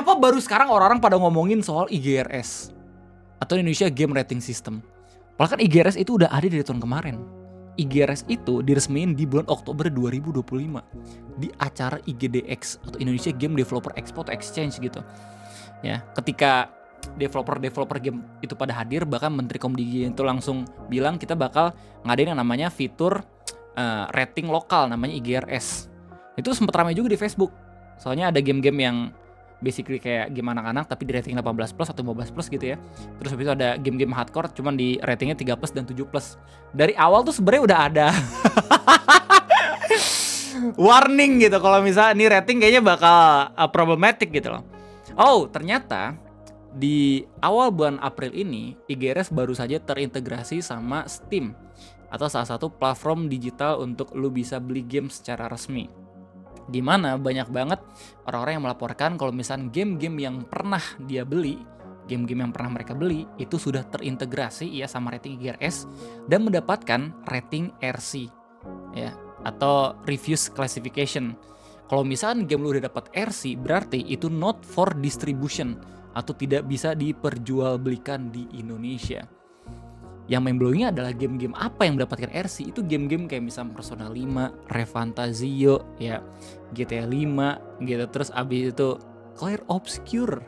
Kenapa baru sekarang orang-orang pada ngomongin soal IGRS atau Indonesia Game Rating System? Padahal kan IGRS itu udah ada dari tahun kemarin. IGRS itu diresmiin di bulan Oktober 2025 di acara IGDX atau Indonesia Game Developer Expo atau Exchange gitu. Ya, ketika developer game itu pada hadir, bahkan Menteri Komunikasi itu langsung bilang kita bakal ngadain yang namanya fitur rating lokal namanya IGRS. Itu sempat ramai juga di Facebook. Soalnya ada game-game yang basically kayak game anak-anak tapi di rating 18 plus atau 15 plus gitu ya. Terus habis itu ada game-game hardcore cuman di ratingnya 3 plus dan 7 plus. Dari awal tuh sebenarnya udah ada warning gitu kalau misalnya ini rating kayaknya bakal problematic gitu loh. Oh, ternyata di awal bulan April ini IGRS baru saja terintegrasi sama Steam atau salah satu platform digital untuk lu bisa beli game secara resmi. Di mana banyak banget orang-orang yang melaporkan kalau misalnya game-game yang pernah dia beli, game-game yang pernah mereka beli itu sudah terintegrasi ya sama rating IGRS dan mendapatkan rating RC ya atau Reviews Classification. Kalau misalnya game lu udah dapat RC berarti itu not for distribution atau tidak bisa diperjualbelikan di Indonesia. Yang main blowingnya adalah game-game apa yang mendapatkan RC. Itu game-game kayak misalnya Persona 5, Refantasio, ya GTA 5 gitu. Terus abis itu Clair Obscure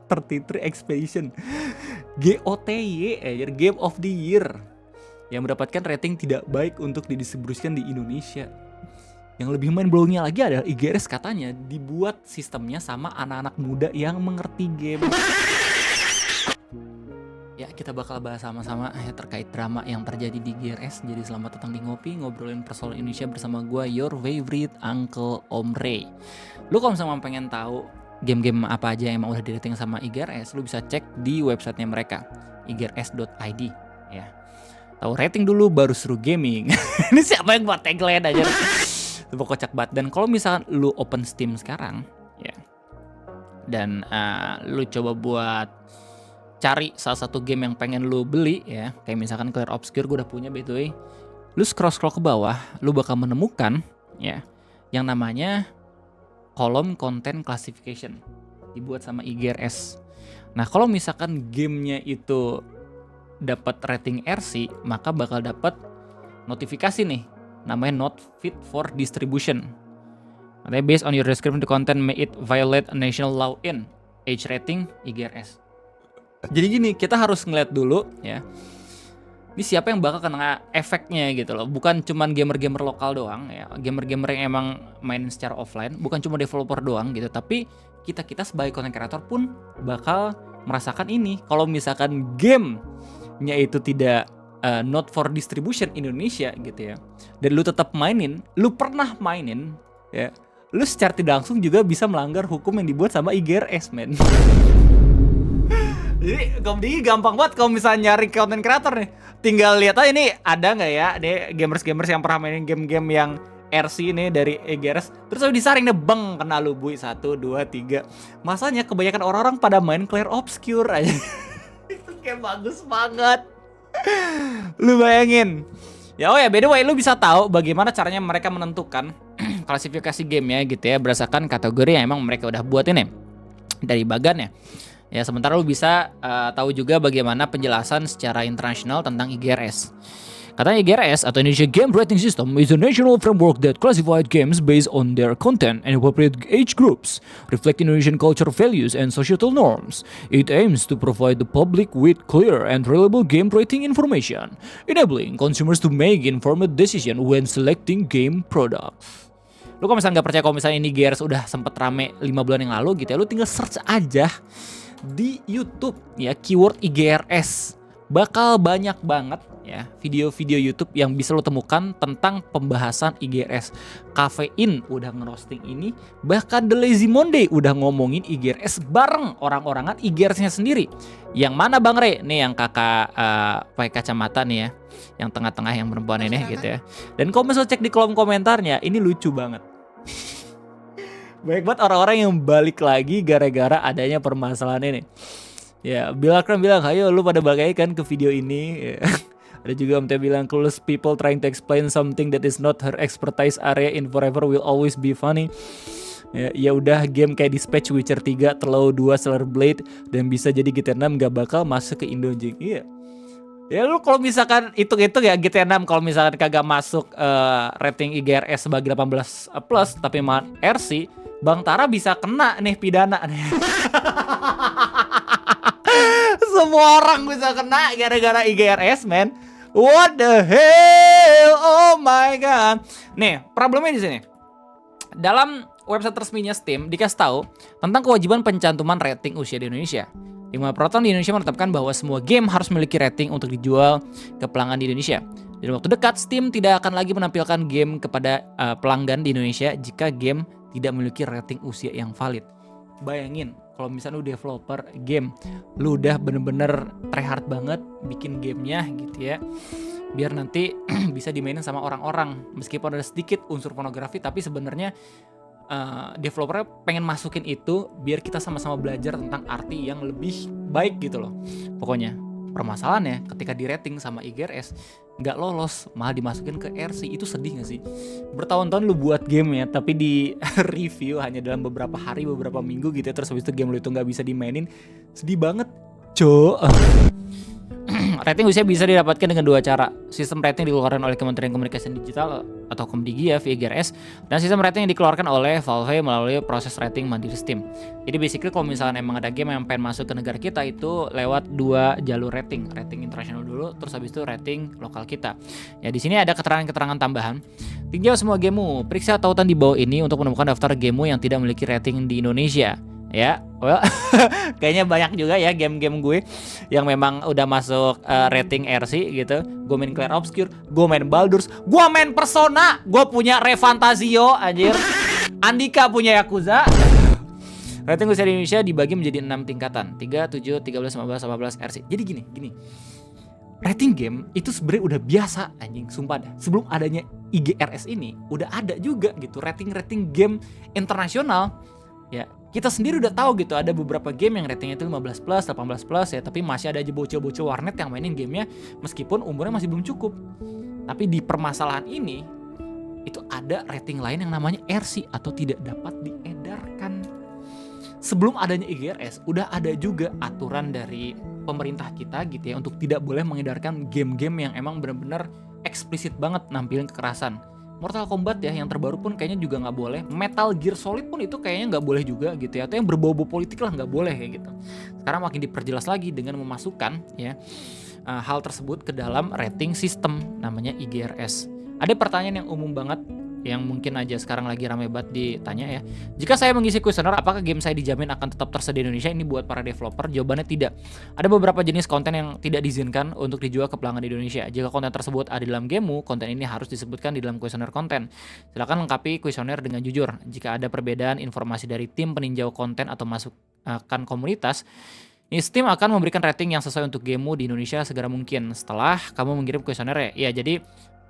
33 Expedition GOTY, Game of the Year, yang mendapatkan rating tidak baik untuk didistribusikan di Indonesia. Yang lebih main blowingnya lagi adalah IGRS katanya dibuat sistemnya sama anak-anak muda yang mengerti game. Ya, kita bakal bahas sama-sama ya terkait drama yang terjadi di GRS. Jadi selamat datang di Ngopi, ngobrolin persoalan Indonesia bersama gue, your favorite Uncle Om Ray. Lu kalau misalnya pengen tahu game-game apa aja yang emang udah di-rating sama IGRS, lu bisa cek di websitenya mereka, igrs.id ya. Tahu rating dulu baru seru gaming. Ini siapa yang buat tagline aja? Itu kocak banget. Dan kalau misalkan lu open Steam sekarang ya, dan lu coba buat cari salah satu game yang pengen lu beli ya, kayak misalkan Clair Obscure gue udah punya by the way. Lu scroll ke bawah, lu bakal menemukan ya yang namanya kolom content classification dibuat sama IGRS. Nah, kalau misalkan gamenya itu dapat rating RC, maka bakal dapat notifikasi nih namanya not fit for distribution. Katanya based on your description the content may it violate a national law in age rating IGRS. Jadi gini, kita harus ngeliat dulu ya, ini siapa yang bakal kena efeknya gitu loh. Bukan cuman gamer-gamer lokal doang ya, gamer-gamer yang emang main secara offline, bukan cuma developer doang gitu, tapi kita sebagai content creator pun bakal merasakan ini. Kalau misalkan gamenya itu tidak not for distribution Indonesia gitu ya, dan lu tetap mainin, lu pernah mainin ya, lu secara tidak langsung juga bisa melanggar hukum yang dibuat sama IGRS, men. Jadi gampang banget kalau misalnya nyari content creator nih. Tinggal lihat aja nih ada nggak ya deh gamers-gamers yang pernah mainin game-game yang RC ini dari IGRS. Terus udah disaring deh, beng, kena lu bui 1, 2, 3. Masanya kebanyakan orang-orang pada main Clair Obscure aja. Itu kayak bagus banget. Lu bayangin. Ya, oh ya, by the way, lu bisa tahu bagaimana caranya mereka menentukan klasifikasi game ya gitu ya, berdasarkan kategori yang emang mereka udah buat ini dari bagannya. Ya, sementara lu bisa tahu juga bagaimana penjelasan secara internasional tentang IGRS. Katanya IGRS atau Indonesia Game Rating System is a national framework that classified games based on their content and appropriate age groups, reflect Indonesian culture values and societal norms. It aims to provide the public with clear and reliable game rating information, enabling consumers to make informed decision when selecting game products. Lu kalau misalnya nggak percaya kalau misalnya ini IGRS udah sempet rame 5 bulan yang lalu gitu ya, lu tinggal search aja di YouTube ya keyword IGRS. Bakal banyak banget ya video-video YouTube yang bisa lo temukan tentang pembahasan IGRS. Kafein udah ngerosting ini, bahkan The Lazy Monday udah ngomongin IGRS bareng orang-orangan IGRS-nya sendiri. Yang mana Bang Re? Nih yang kakak pakai kacamata nih ya, yang tengah-tengah yang perempuan ini gitu ya. Dan kalau misalnya cek di kolom komentarnya, ini lucu banget. Banyak banget orang-orang yang balik lagi gara-gara adanya permasalahan ini. Ya, Bill Akram bilang, ayo lu pada balik kan ke video ini. Ya. Ada juga MT bilang, clueless people trying to explain something that is not her expertise area in forever will always be funny. Ya udah, game kayak Dispatch, Witcher 3, Telau 2, Stellar Blade dan bisa jadi GTA 6 gak bakal masuk ke Indo jing. Iya. Ya lu kalau misalkan hitung-hitung ya GTA 6 kalau misalkan kagak masuk rating IGRS sebagai 18 plus tapi RC, Bang Tara bisa kena nih pidana nih. Semua orang bisa kena gara-gara IGRS, man. What the hell? Oh my god. Nih, problemnya di sini. Dalam website resminya Steam dikasih tahu tentang kewajiban pencantuman rating usia di Indonesia. Lima peraturan di Indonesia menetapkan bahwa semua game harus memiliki rating untuk dijual ke pelanggan di Indonesia. Dalam waktu dekat, Steam tidak akan lagi menampilkan game kepada pelanggan di Indonesia jika game tidak memiliki rating usia yang valid. Bayangin, kalau misalnya lu developer game, lu udah bener-bener tryhard banget bikin gamenya gitu ya, biar nanti bisa dimainin sama orang-orang. Meskipun ada sedikit unsur pornografi, tapi sebenarnya developernya pengen masukin itu biar kita sama-sama belajar tentang arti yang lebih baik gitu loh. Pokoknya permasalahannya ketika di rating sama IGRS nggak lolos, malah dimasukin ke RC, itu sedih gak sih? Bertahun-tahun lu buat game ya, tapi di review hanya dalam beberapa hari, beberapa minggu gitu ya, terus habis itu game lu itu nggak bisa dimainin, sedih banget, cok. Rating usia bisa didapatkan dengan dua cara. Sistem rating dikeluarkan oleh Kementerian Komunikasi Digital atau Komdigi ya, via IGRS, dan sistem rating yang dikeluarkan oleh Valve melalui proses rating mandiri Steam. Jadi basically kalau misalnya emang ada game yang pengen masuk ke negara kita itu lewat dua jalur rating internasional dulu, terus habis itu rating lokal kita. Ya di sini ada keterangan-keterangan tambahan. Tinjau semua gamemu, periksa tautan di bawah ini untuk menemukan daftar gamemu yang tidak memiliki rating di Indonesia. Ya, well, kayaknya banyak juga ya game-game gue yang memang udah masuk rating RC gitu. Gue main Clair Obscur, gue main Baldur's, gue main Persona, gue punya Refantasio, anjir. Andika punya Yakuza. Rating usia di Indonesia dibagi menjadi 6 tingkatan, 3, 7, 13, 15, 18 RC. Jadi gini. Rating game itu sebenarnya udah biasa, anjing, sumpah dah. Sebelum adanya IGRS ini udah ada juga gitu rating game internasional. Ya, kita sendiri udah tahu gitu ada beberapa game yang ratingnya itu 15 plus, 18 plus ya, tapi masih ada aja bocil-bocil warnet yang mainin gamenya meskipun umurnya masih belum cukup. Tapi di permasalahan ini itu ada rating lain yang namanya RC atau tidak dapat diedarkan. Sebelum adanya IGRS udah ada juga aturan dari pemerintah kita gitu ya untuk tidak boleh mengedarkan game-game yang emang benar-benar eksplisit banget nampilin kekerasan. Mortal Kombat ya yang terbaru pun kayaknya juga nggak boleh. Metal Gear Solid pun itu kayaknya nggak boleh juga gitu ya. Atau yang berbau-bau politik lah nggak boleh kayak gitu. Sekarang makin diperjelas lagi dengan memasukkan ya hal tersebut ke dalam rating system namanya IGRS. Ada pertanyaan yang umum banget yang mungkin aja sekarang lagi ramai banget ditanya ya. Jika saya mengisi kuesioner, apakah game saya dijamin akan tetap tersedia di Indonesia? Ini buat para developer. Jawabannya tidak. Ada beberapa jenis konten yang tidak diizinkan untuk dijual ke pelanggan di Indonesia. Jika konten tersebut ada di dalam gamemu, konten ini harus disebutkan di dalam kuesioner konten. Silakan lengkapi kuesioner dengan jujur. Jika ada perbedaan informasi dari tim peninjau konten atau masukkan komunitas, Steam akan memberikan rating yang sesuai untuk gamemu di Indonesia segera mungkin setelah kamu mengirim kuesioner ya. Jadi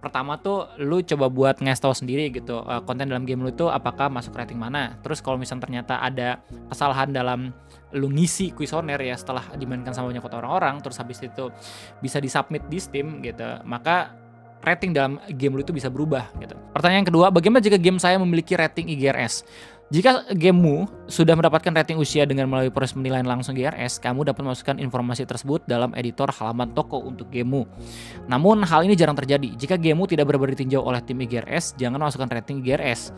pertama tuh lu coba buat ngasih tahu sendiri gitu konten dalam game lu tuh apakah masuk rating mana. Terus kalau misalnya ternyata ada kesalahan dalam lu ngisi kuesioner ya setelah dimainkan sama banyak orang-orang, terus habis itu bisa disubmit di Steam gitu, maka rating dalam game lu itu bisa berubah gitu. Pertanyaan kedua, bagaimana jika game saya memiliki rating IGRS? Jika gamemu sudah mendapatkan rating usia dengan melalui proses penilaian langsung IGRS, kamu dapat memasukkan informasi tersebut dalam editor halaman toko untuk gamemu. Namun hal ini jarang terjadi. Jika gamemu tidak benar-benar ditinjau oleh tim IGRS, jangan masukkan rating IGRS.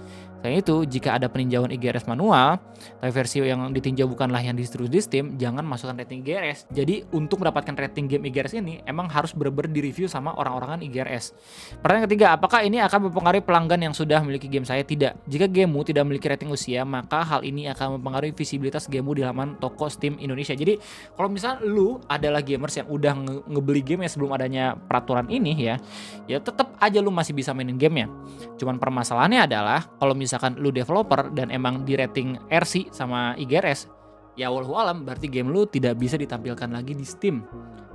Selain itu, jika ada peninjauan IGRS manual, tapi versi yang ditinjau bukanlah yang didistribusi di Steam, jangan masukkan rating IGRS. Jadi untuk mendapatkan rating game IGRS ini emang harus benar-benar direview sama orang-orangan IGRS. Pertanyaan ketiga, apakah ini akan mempengaruhi pelanggan yang sudah memiliki game saya? Tidak. Jika gamemu tidak memiliki rating usia, maka hal ini akan mempengaruhi visibilitas gamemu di halaman toko Steam Indonesia. Jadi kalau misalnya lu adalah gamers yang udah ngebeli game ya sebelum adanya peraturan ini ya tetap aja lu masih bisa mainin gamenya. Cuman permasalahannya adalah kalau misalkan lu developer dan emang di rating RC sama IGRS, ya wallahu alam berarti game lu tidak bisa ditampilkan lagi di Steam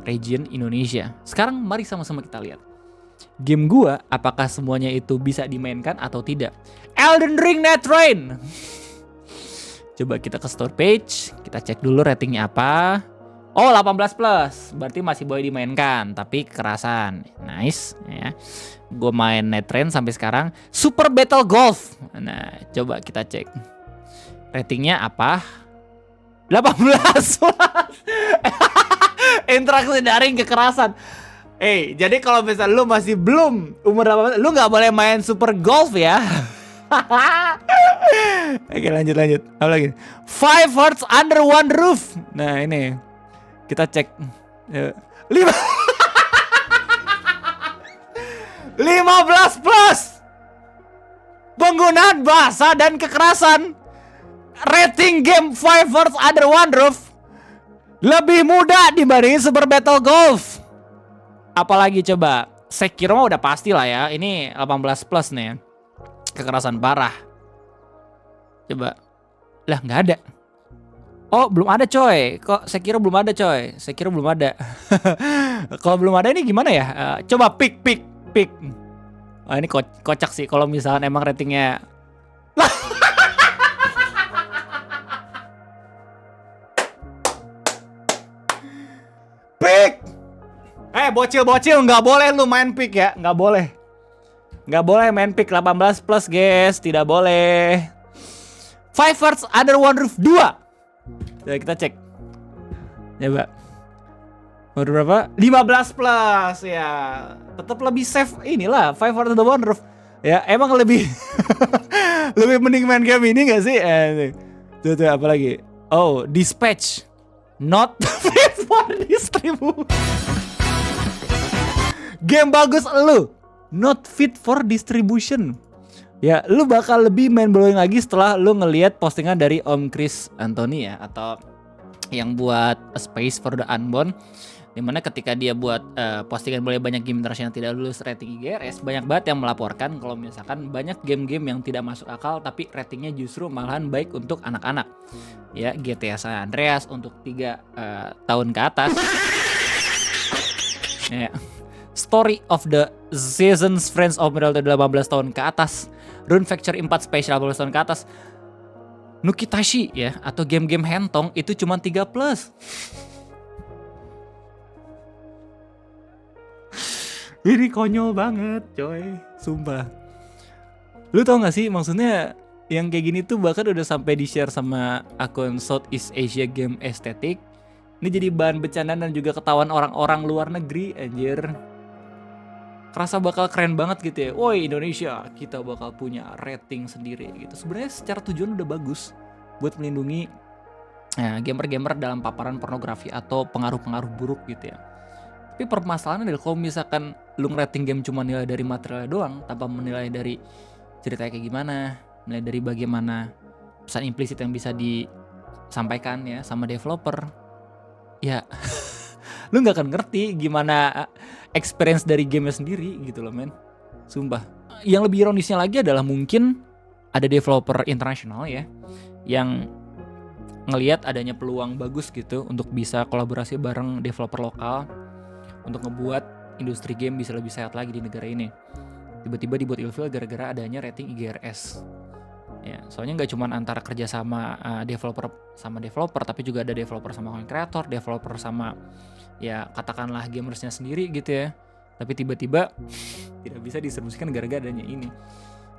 region Indonesia. Sekarang mari sama-sama kita lihat game gua apakah semuanya itu bisa dimainkan atau tidak. Elden Ring Net Rain. Coba kita ke store page, kita cek dulu ratingnya apa. Oh, 18 plus, berarti masih boleh dimainkan, tapi kekerasan. Nice ya. Gue main Net Rain sampai sekarang. Super Battle Golf. Nah, coba kita cek. Ratingnya apa? 18 plus. Interaksi daring kekerasan. Jadi kalau misalnya lu masih belum umur 18, lu nggak boleh main Super Golf ya. Oke, lanjut. Apa lagi? 5 Hearts Under One Roof. Nah, ini kita cek 15 plus. Penggunaan bahasa dan kekerasan. Rating game 5 Hearts Under One Roof lebih mudah dibanding Super Battle Golf. Apalagi coba, Sekiro udah pasti lah ya. Ini 18 plus nih. Kekerasan parah. Coba. Lah nggak ada. Oh belum ada coy. Kok Sekiro belum ada coy. Sekiro belum ada. Kalau belum ada ini gimana ya? Coba pick. Oh, ini kocak sih kalau misalkan emang ratingnya. Pick. Bocil nggak boleh lu main pick ya. Nggak boleh main pick 18 plus guys. Tidak boleh. 5 Hearts Under One Roof 2. Jadi kita cek. Coba. Baru berapa? 15 plus ya. Tetap lebih safe inilah 5 Hearts Under One Roof. Ya emang lebih lebih mending main game ini gak sih? Tuh apa lagi? Oh, Dispatch. Not fit for distribution. Game bagus lu. Not fit for distribution. Ya, lu bakal lebih main blowing lagi setelah lu ngelihat postingan dari Om Chris Anthony ya, atau yang buat A Space for the Unborn, dimana ketika dia buat postingan boleh banyak game internasional tidak lulus rating IGRS, banyak banget yang melaporkan kalau misalkan banyak game-game yang tidak masuk akal tapi ratingnya justru malahan baik untuk anak-anak. Ya, GTA San Andreas untuk 3 tahun ke atas. Ya. Story of the Seasons Friends of Middle 18 tahun ke atas. Rune Factory 4 Special 18 tahun ke atas. Nukitashi ya, atau game-game hentong itu cuma 3 plus. Ini konyol banget coy, sumpah. Lu tau gak sih maksudnya yang kayak gini tuh bahkan udah sampai di share sama akun Southeast Asia Game Aesthetic. Ini jadi bahan bercandaan dan juga ketahuan orang-orang luar negeri anjir. Kerasa bakal keren banget gitu ya. Woi Indonesia, kita bakal punya rating sendiri gitu. Sebenarnya secara tujuan udah bagus buat melindungi gamer-gamer dalam paparan pornografi atau pengaruh-pengaruh buruk gitu ya. Tapi permasalahannya adalah kalau misalkan lu ngerating game cuma nilai dari materialnya doang, tanpa menilai dari ceritanya kayak gimana, nilai dari bagaimana pesan implisit yang bisa disampaikan ya sama developer, ya lu nggak akan ngerti gimana experience dari gamenya sendiri gitu loh men. Sumpah. Yang lebih ironisnya lagi adalah mungkin ada developer internasional ya yang ngelihat adanya peluang bagus gitu untuk bisa kolaborasi bareng developer lokal untuk ngebuat industri game bisa lebih sehat lagi di negara ini. Tiba-tiba dibuat ilfil gara-gara adanya rating IGRS. Ya, soalnya nggak cuma antara kerja sama developer sama developer, tapi juga ada developer sama content creator, developer sama ya katakanlah gamersnya sendiri gitu ya. Tapi tiba-tiba tidak bisa didistribusikan gara-gara adanya ini.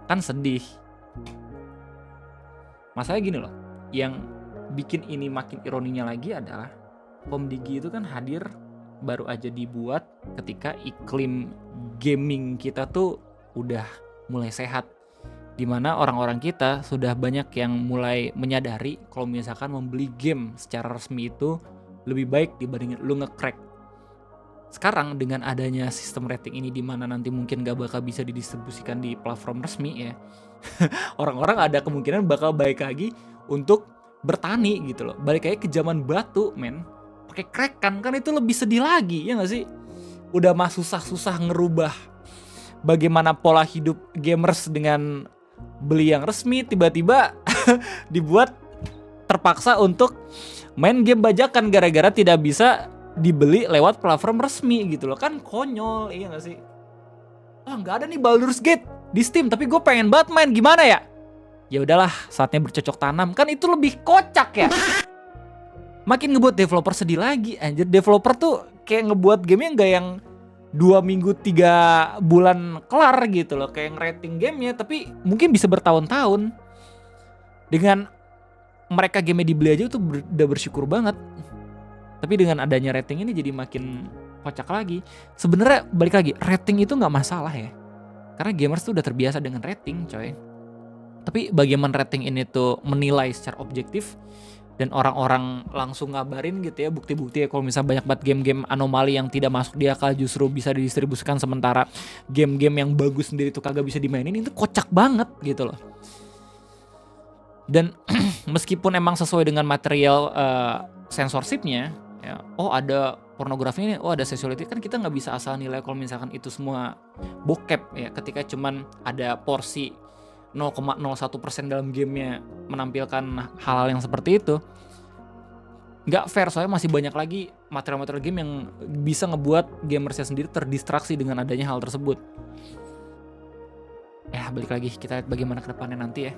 Kan sedih. Masalahnya gini loh, yang bikin ini makin ironinya lagi adalah Komdigi itu kan hadir baru aja dibuat ketika iklim gaming kita tuh udah mulai sehat, dimana orang-orang kita sudah banyak yang mulai menyadari kalau misalkan membeli game secara resmi itu lebih baik dibandingin lu nge-crack. Sekarang dengan adanya sistem rating ini dimana nanti mungkin gak bakal bisa didistribusikan di platform resmi ya, orang-orang ada kemungkinan bakal balik lagi untuk bertani gitu loh, balik lagi ke zaman batu men, pakai crack kan itu lebih sedih lagi ya gak sih? Udah mah susah-susah ngerubah bagaimana pola hidup gamers dengan beli yang resmi, tiba-tiba dibuat terpaksa untuk main game bajakan gara-gara tidak bisa dibeli lewat platform resmi gitu loh. Kan konyol, iya gak sih? Nggak ada nih Baldur's Gate di Steam, tapi gue pengen banget main, gimana ya? Ya udahlah, saatnya bercocok tanam. Kan itu lebih kocak ya. Makin ngebuat developer sedih lagi anjir. Developer tuh kayak ngebuat gamenya nggak yang 2 minggu 3 bulan kelar gitu loh, kayak ngerating gamenya, tapi mungkin bisa bertahun-tahun dengan mereka game dibeli aja tuh udah bersyukur banget. Tapi dengan adanya rating ini jadi makin kocak lagi. Sebenarnya balik lagi, rating itu nggak masalah ya. Karena gamers tuh udah terbiasa dengan rating, coy. Tapi bagaimana rating ini tuh menilai secara objektif dan orang-orang langsung ngabarin gitu ya, bukti-bukti ya kalau misalnya banyak banget game-game anomali yang tidak masuk di akal justru bisa didistribusikan, sementara game-game yang bagus sendiri tuh kagak bisa dimainin, itu kocak banget gitu loh. Dan meskipun emang sesuai dengan material censorship-nya ya, oh ada pornografi ini, oh ada sexuality, kan kita nggak bisa asal nilai kalau misalkan itu semua bokep ya, ketika cuman ada porsi 0,01% dalam gamenya menampilkan hal-hal yang seperti itu. Nggak fair, soalnya masih banyak lagi material-material game yang bisa ngebuat gamersnya sendiri terdistraksi dengan adanya hal tersebut. Ya balik lagi, kita lihat bagaimana ke depannya nanti ya.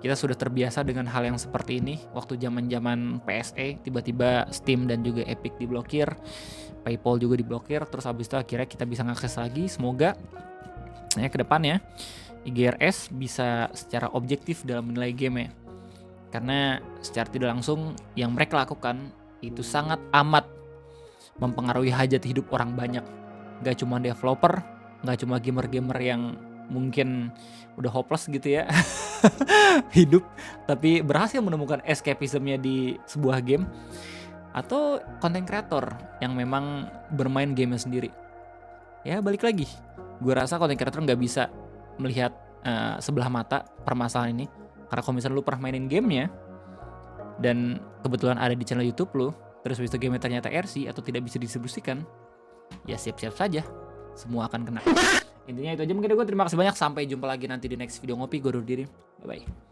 Kita sudah terbiasa dengan hal yang seperti ini. Waktu zaman-zaman PSE tiba-tiba Steam dan juga Epic diblokir, PayPal juga diblokir, terus habis itu akhirnya kita bisa ngakses lagi. Semoga ya ke depannya IGRS bisa secara objektif dalam menilai game ya. Karena secara tidak langsung yang mereka lakukan itu sangat amat mempengaruhi hajat hidup orang banyak. Gak cuma developer, gak cuma gamer-gamer yang mungkin udah hopeless gitu ya hidup, tapi berhasil menemukan escapism-nya di sebuah game, atau content creator yang memang bermain game sendiri. Ya balik lagi, gue rasa content creator nggak bisa melihat sebelah mata permasalahan ini, karena kalau misalnya lu pernah mainin gamenya dan kebetulan ada di channel YouTube lu, terus habis itu game ternyata RC atau tidak bisa didistribusikan, ya siap-siap saja semua akan kena. Intinya itu aja mungkin gue, terima kasih banyak, sampai jumpa lagi nanti di next video ngopi. Gue undur diri, bye bye.